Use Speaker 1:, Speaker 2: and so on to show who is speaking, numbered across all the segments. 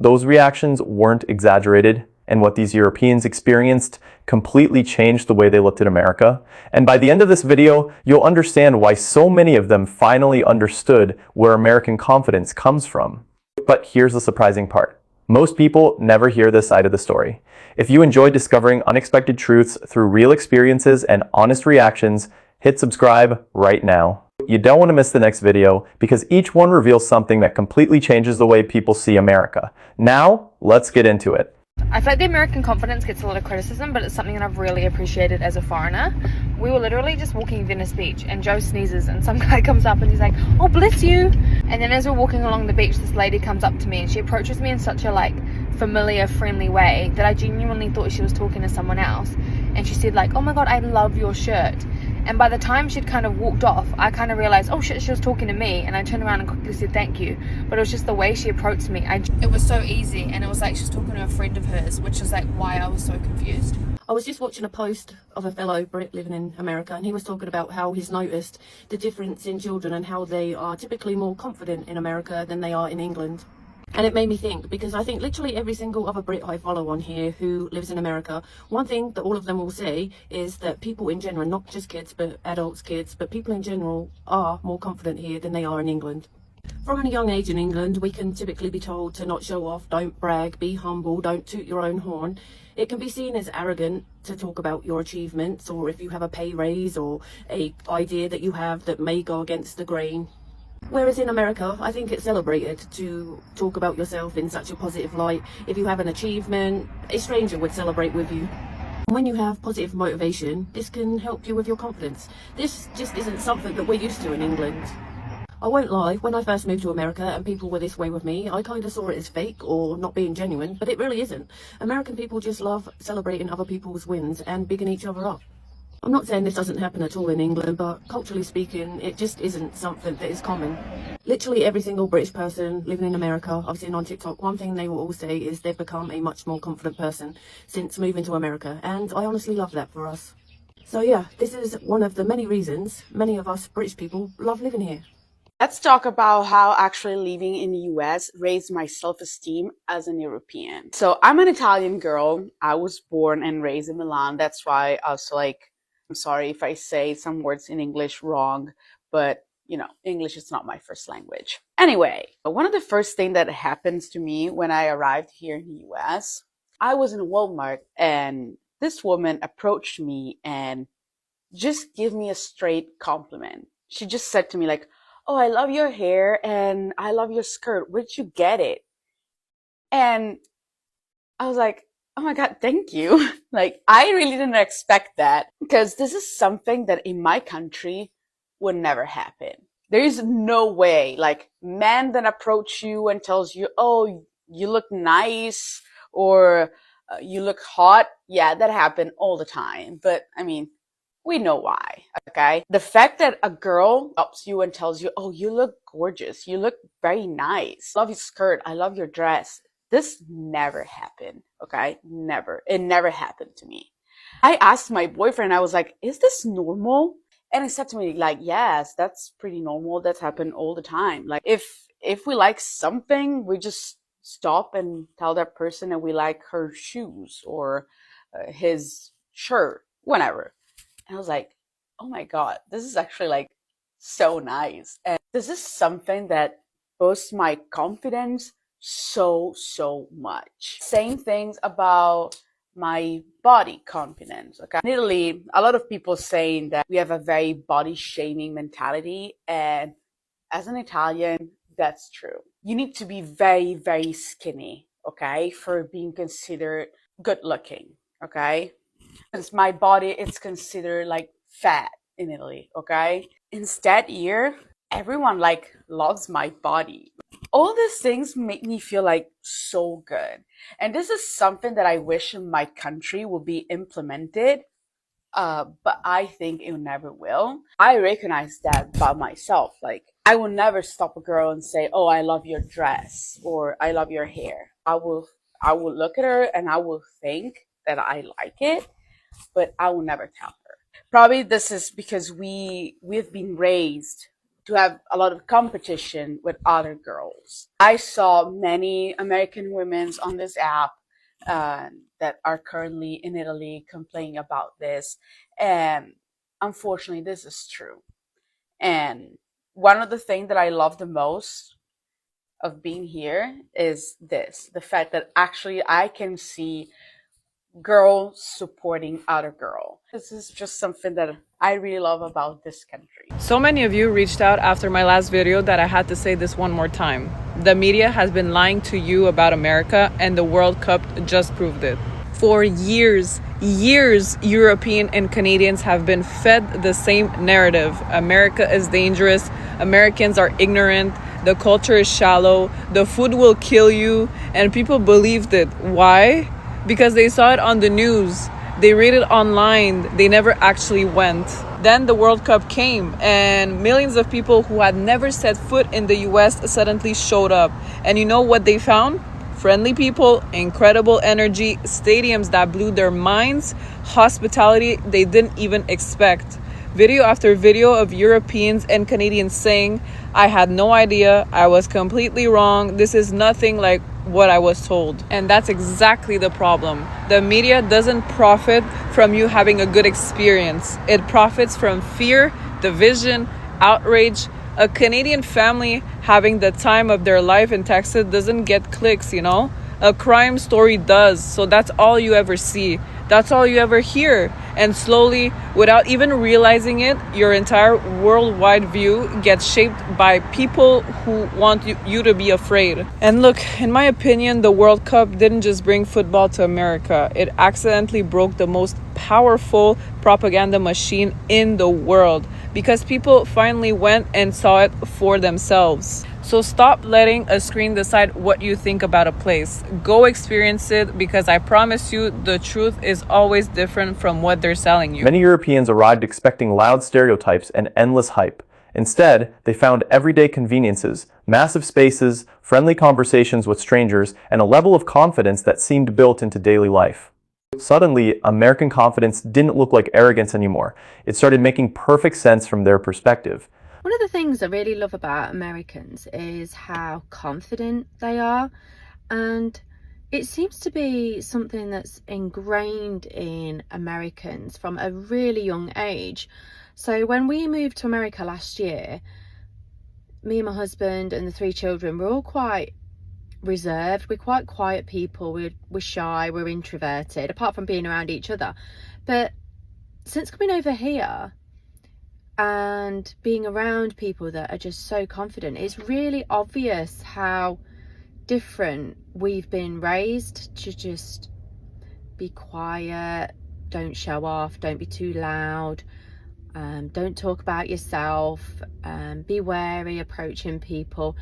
Speaker 1: those reactions weren't exaggerated, and what these Europeans experienced completely changed the way they looked at America. And by the end of this video, you'll understand why so many of them finally understood where American confidence comes from. But here's the surprising part. Most people never hear this side of the story. If you enjoy discovering unexpected truths through real experiences and honest reactions, hit subscribe right now. You don't want to miss the next video because each one reveals something that completely changes the way people see America. Now, let's get into it.
Speaker 2: I feel like the American confidence gets a lot of criticism, but it's something that I've really appreciated as a foreigner. We were literally just walking Venice Beach and Joe sneezes and some guy comes up and he's like, "Oh, bless you." And then as we're walking along the beach, this lady comes up to me and she approaches me in such a familiar, friendly way that I genuinely thought she was talking to someone else. And she said "Oh my God, I love your shirt." And by the time she'd kind of walked off, I kind of realized, oh shit, she was talking to me. And I turned around and quickly said thank you. But it was just the way she approached me. It was so easy. And it was like she was talking to a friend of hers, which is why I was so confused.
Speaker 3: I was just watching a post of a fellow Brit living in America, and he was talking about how he's noticed the difference in children and how they are typically more confident in America than they are in England. And it made me think, because I think literally every single other Brit I follow on here who lives in America, one thing that all of them will say is that people in general, not just kids, but adults, kids, but people in general are more confident here than they are in England. From a young age in England, we can typically be told to not show off, don't brag, be humble, don't toot your own horn. It can be seen as arrogant to talk about your achievements, or if you have a pay raise or an idea that you have that may go against the grain. Whereas in America, I think it's celebrated to talk about yourself in such a positive light. If you have an achievement, a stranger would celebrate with you. When you have positive motivation, this can help you with your confidence. This just isn't something that we're used to in England. I won't lie, when I first moved to America and people were this way with me, I kind of saw it as fake or not being genuine, but it really isn't. American people just love celebrating other people's wins and bigging each other up. I'm not saying this doesn't happen at all in England, but culturally speaking, it just isn't something that is common. Literally every single British person living in America, I've seen on TikTok, one thing they will all say is they've become a much more confident person since moving to America, and I honestly love that for us. So yeah, this is one of the many reasons many of us British people love living here.
Speaker 4: Let's talk about how actually living in the US raised my self-esteem as an European. So I'm an Italian girl. I was born and raised in Milan. That's why I was I'm sorry if I say some words in English wrong, but English is not my first language. Anyway, one of the first things that happens to me when I arrived here in the US, I was in Walmart and this woman approached me and just gave me a straight compliment. She just said to me "Oh, I love your hair and I love your skirt. Where'd you get it?" And I was like, "Oh my God, thank you." I really didn't expect that because this is something that in my country would never happen. There is no way, man that approach you and tells you, "Oh, you look nice," or "You look hot." Yeah, that happened all the time. But we know why, okay? The fact that a girl stops you and tells you, "Oh, you look gorgeous. You look very nice. I love your skirt. I love your dress." This never happened, okay? Never. It never happened to me. I asked my boyfriend, I was like, "Is this normal?" And he said to me, "Yes, that's pretty normal. That's happened all the time. If we like something, we just stop and tell that person that we like her shoes or his shirt, whatever." And I was like, "Oh my God, this is actually so nice." And this is something that boosts my confidence so much. Same things about my body confidence, okay? In Italy, a lot of people saying that we have a very body shaming mentality. And as an Italian, that's true. You need to be very, very skinny, okay, for being considered good looking, okay? Because my body is considered fat in Italy, okay? Instead here, everyone loves my body. All these things make me feel so good. And this is something that I wish in my country will be implemented, but I think it never will. I recognize that about myself. I will never stop a girl and say, "Oh, I love your dress," or "I love your hair." I will look at her and I will think that I like it, but I will never tell her. Probably this is because we've been raised to have a lot of competition with other girls. I saw many American women on this app that are currently in Italy complaining about this. And unfortunately, this is true. And one of the things that I love the most of being here is the fact that actually I can see girl supporting other girl. This is just something that I really love about this country.
Speaker 5: So many of you reached out after my last video that I had to say this one more time. The media has been lying to you about America, and the World Cup just proved it. For years, European and Canadians have been fed the same narrative. America is dangerous, Americans are ignorant, the culture is shallow, the food will kill you, and people believed it. Why? Because they saw it on the news, they read it online, they never actually went. Then the World Cup came, and millions of people who had never set foot in the US suddenly showed up. And you know what they found? Friendly people, incredible energy, stadiums that blew their minds, hospitality they didn't even expect. Video after video of Europeans and Canadians saying, I had no idea, I was completely wrong, this is nothing like what I was told. And that's exactly the problem. The media doesn't profit from you having a good experience. It profits from fear, division, outrage. A Canadian family having the time of their life in Texas doesn't get clicks, you know? A crime story does. So that's all you ever see. That's all you ever hear. And slowly, without even realizing it, your entire worldwide view gets shaped by people who want you to be afraid. And look, in my opinion, the World Cup didn't just bring football to America. It accidentally broke the most powerful propaganda machine in the world, because people finally went and saw it for themselves. So stop letting a screen decide what you think about a place. Go experience it, because I promise you the truth is always different from what they're selling you.
Speaker 1: Many Europeans arrived expecting loud stereotypes and endless hype. Instead, they found everyday conveniences, massive spaces, friendly conversations with strangers, and a level of confidence that seemed built into daily life. Suddenly, American confidence didn't look like arrogance anymore. It started making perfect sense from their perspective.
Speaker 6: One of the things I really love about Americans is how confident they are, and it seems to be something that's ingrained in Americans from a really young age. So when we moved to America last year, me and my husband and the 3 children were all quite reserved. We're quite quiet people, we're shy, we're introverted, apart from being around each other. But since coming over here and being around people that are just so confident, it's really obvious how different we've been raised to just be quiet, don't show off, don't be too loud, don't talk about yourself, be wary approaching people.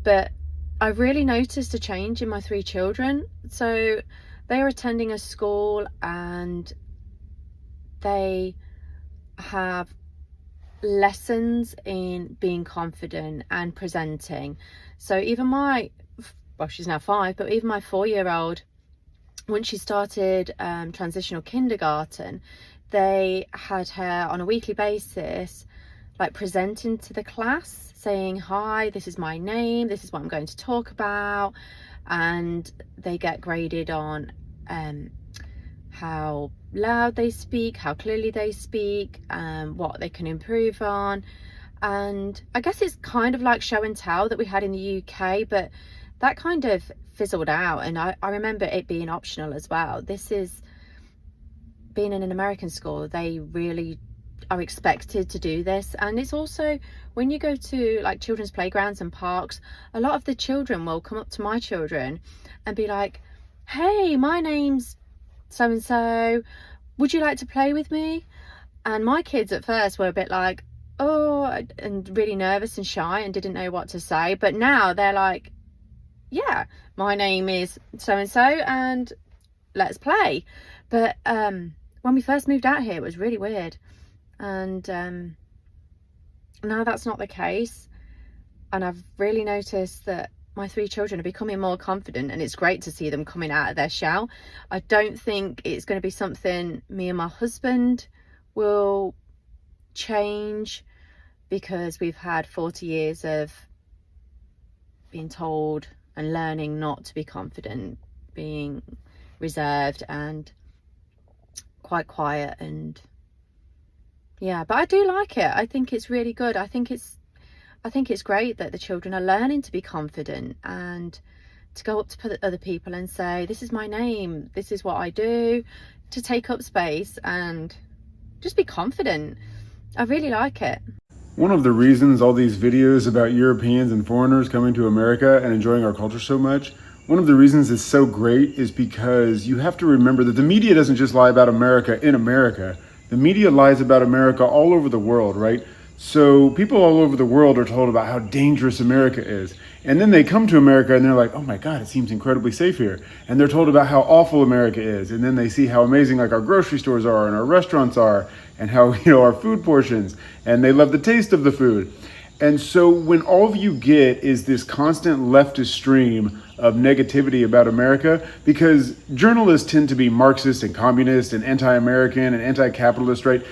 Speaker 6: But I've really noticed a change in my 3 children. So they are attending a school and they have lessons in being confident and presenting. So even well, she's now 5, but even my 4-year-old, when she started transitional kindergarten, they had her on a weekly basis like presenting to the class, saying, hi, this is my name, this is what I'm going to talk about. And they get graded on how loud they speak, how clearly they speak, what they can improve on. And I guess it's kind of like show and tell that we had in the UK, but that kind of fizzled out. And I remember it being optional as well. This is being in an American school, they really are expected to do this. And it's also when you go to like children's playgrounds and parks, a lot of the children will come up to my children and be like, hey, my name's so and so, would you like to play with me? And my kids at first were a bit like, oh, and really nervous and shy and didn't know what to say. But now they're like, yeah, my name is so and so and let's play. But when we first moved out here, it was really weird. And now that's not the case. And I've really noticed that my 3 children are becoming more confident, and it's great to see them coming out of their shell. I don't think it's going to be something me and my husband will change, because we've had 40 years of being told and learning not to be confident, being reserved and quite quiet. And yeah, but I do like it. I think it's really good. I think it's great that the children are learning to be confident and to go up to other people and say, this is my name, this is what I do, to take up space and just be confident. I really like it.
Speaker 7: One of the reasons all these videos about Europeans and foreigners coming to America and enjoying our culture so much, one of the reasons it's so great is because you have to remember that the media doesn't just lie about America in America. The media lies about America all over the world, right? So people all over the world are told about how dangerous America is. And then they come to America and they're like, oh my God, it seems incredibly safe here. And they're told about how awful America is. And then they see how amazing like our grocery stores are and our restaurants are and how, our food portions, and they love the taste of the food. And so when all you get is this constant leftist stream of negativity about America, because journalists tend to be Marxist and communist and anti-American and anti-capitalist, right?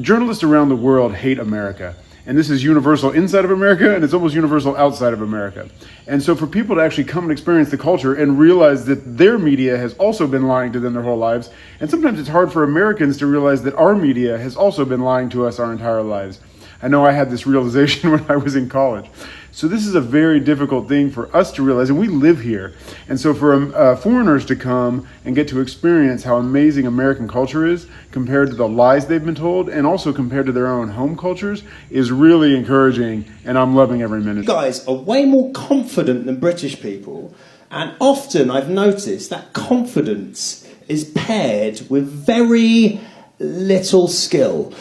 Speaker 7: Journalists around the world hate America. And this is universal inside of America, and it's almost universal outside of America. And so for people to actually come and experience the culture and realize that their media has also been lying to them their whole lives, and sometimes it's hard for Americans to realize that our media has also been lying to us our entire lives. I know I had this realization when I was in college. So this is a very difficult thing for us to realize, and we live here. And so for foreigners to come and get to experience how amazing American culture is compared to the lies they've been told, and also compared to their own home cultures, is really encouraging, and I'm loving every minute.
Speaker 8: You guys are way more confident than British people, and often I've noticed that confidence is paired with very little skill.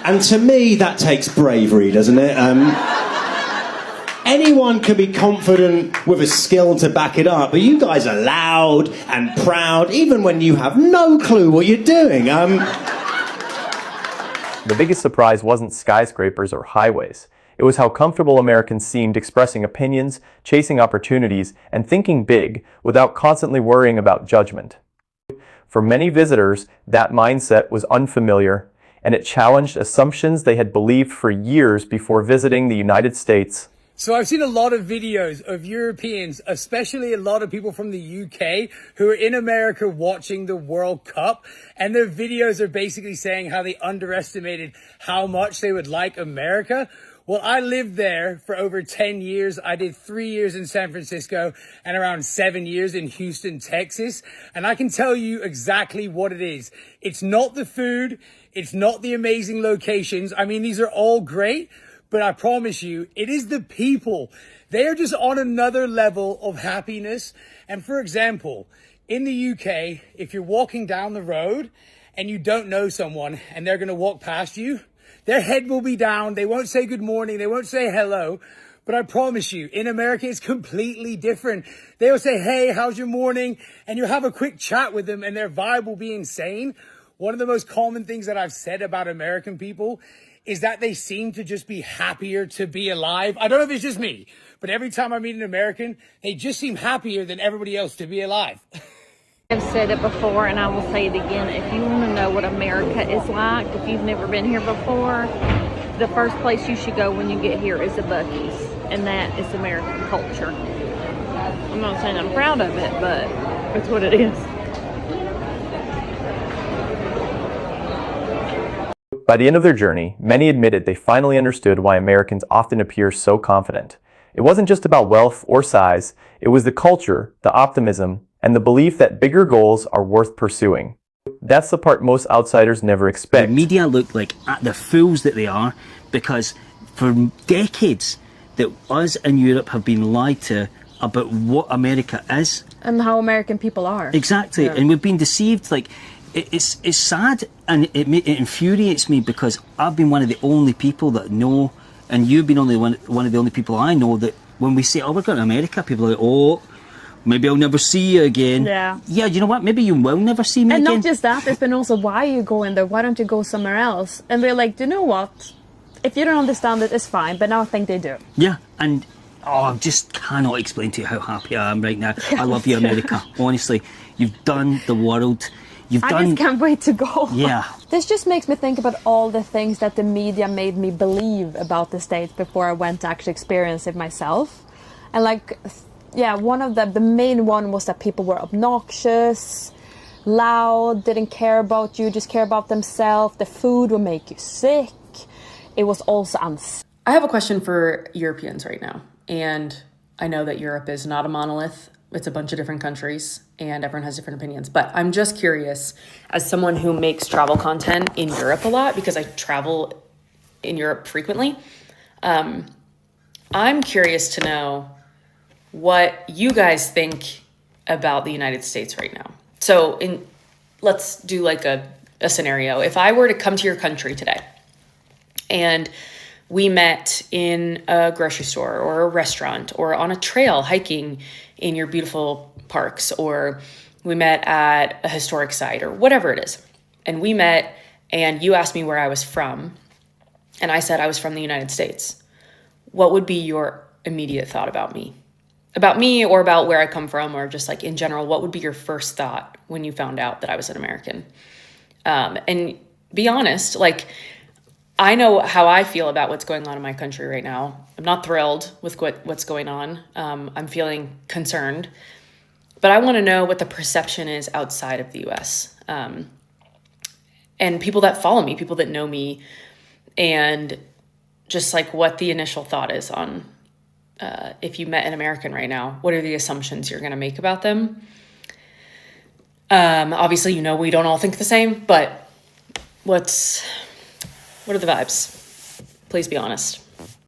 Speaker 8: And to me, that takes bravery, doesn't it? Anyone can be confident with a skill to back it up, but you guys are loud and proud, even when you have no clue what you're doing.
Speaker 1: The biggest surprise wasn't skyscrapers or highways. It was how comfortable Americans seemed expressing opinions, chasing opportunities, and thinking big without constantly worrying about judgment. For many visitors, that mindset was unfamiliar, and it challenged assumptions they had believed for years before visiting the United States.
Speaker 9: So I've seen a lot of videos of Europeans, especially a lot of people from the UK, who are in America watching the World Cup, and their videos are basically saying how they underestimated how much they would like America. Well, I lived there for over 10 years. I did 3 years in San Francisco and around 7 years in Houston, Texas. And I can tell you exactly what it is. It's not the food. It's not the amazing locations. I mean, these are all great, but I promise you, it is the people. They are just on another level of happiness. And for example, in the UK, if you're walking down the road and you don't know someone and they're going to walk past you, their head will be down. They won't say good morning. They won't say hello. But I promise you, in America, it's completely different. They will say, hey, how's your morning? And you'll have a quick chat with them and their vibe will be insane. One of the most common things that I've said about American people is that they seem to just be happier to be alive. I don't know if it's just me, but every time I meet an American, they just seem happier than everybody else to be alive.
Speaker 10: I've said it before and I will say it again. If you want to know what America is like, if you've never been here before, the first place you should go when you get here is a Buc-ee's, and that is American culture. I'm not saying I'm proud of it, but it's what it is.
Speaker 1: By the end of their journey, many admitted they finally understood why Americans often appear so confident. It wasn't just about wealth or size, it was the culture, the optimism, and the belief that bigger goals are worth pursuing. That's the part most outsiders never expect.
Speaker 11: The media look like the fools that they are, because for decades that us in Europe have been lied to about what America is.
Speaker 12: And how American people are.
Speaker 11: Exactly, yeah. And we've been deceived. Like, it's sad, and it infuriates me, because I've been one of the only people that know, and you've been only one of the only people I know, that when we say, oh, we're going to America, people are like, oh, maybe I'll never see you again.
Speaker 12: Yeah.
Speaker 11: Yeah, you know what? Maybe you will never see me
Speaker 12: again.
Speaker 11: And
Speaker 12: not just that, it's been also, why are you going there? Why don't you go somewhere else? And we're like, do you know what? If you don't understand it, it's fine. But now I think they do.
Speaker 11: Yeah, and I just cannot explain to you how happy I am right now. Yes. I love you, America. Honestly, you've done the world. You've
Speaker 12: I
Speaker 11: done.
Speaker 12: just can't wait to go.
Speaker 11: Yeah.
Speaker 12: This just makes me think about all the things that the media made me believe about the States before I went to actually experience it myself. And like, yeah, one of the main one was that people were obnoxious, loud, didn't care about you, just care about themselves. The food would make you sick. It was also unsafe.
Speaker 13: I have a question for Europeans right now. And I know that Europe is not a monolith. It's a bunch of different countries and everyone has different opinions. But I'm just curious, as someone who makes travel content in Europe a lot, because I travel in Europe frequently, I'm curious to know what you guys think about the United States right now. So let's do like a scenario. If I were to come to your country today and we met in a grocery store or a restaurant or on a trail hiking in your beautiful parks, or we met at a historic site or whatever it is. And we met and you asked me where I was from and I said I was from the United States. What would be your immediate thought about me? About me or about where I come from, or just like in general, what would be your first thought when you found out that I was an American? And be honest, like, I know how I feel about what's going on in my country right now. I'm not thrilled with what's going on. I'm feeling concerned, but I want to know what the perception is outside of the US. And people that follow me, people that know me, and just like what the initial thought is on if you met an American right now, what are the assumptions you're going to make about them? Obviously, you know, we don't all think the same, but what are the vibes? Please be honest.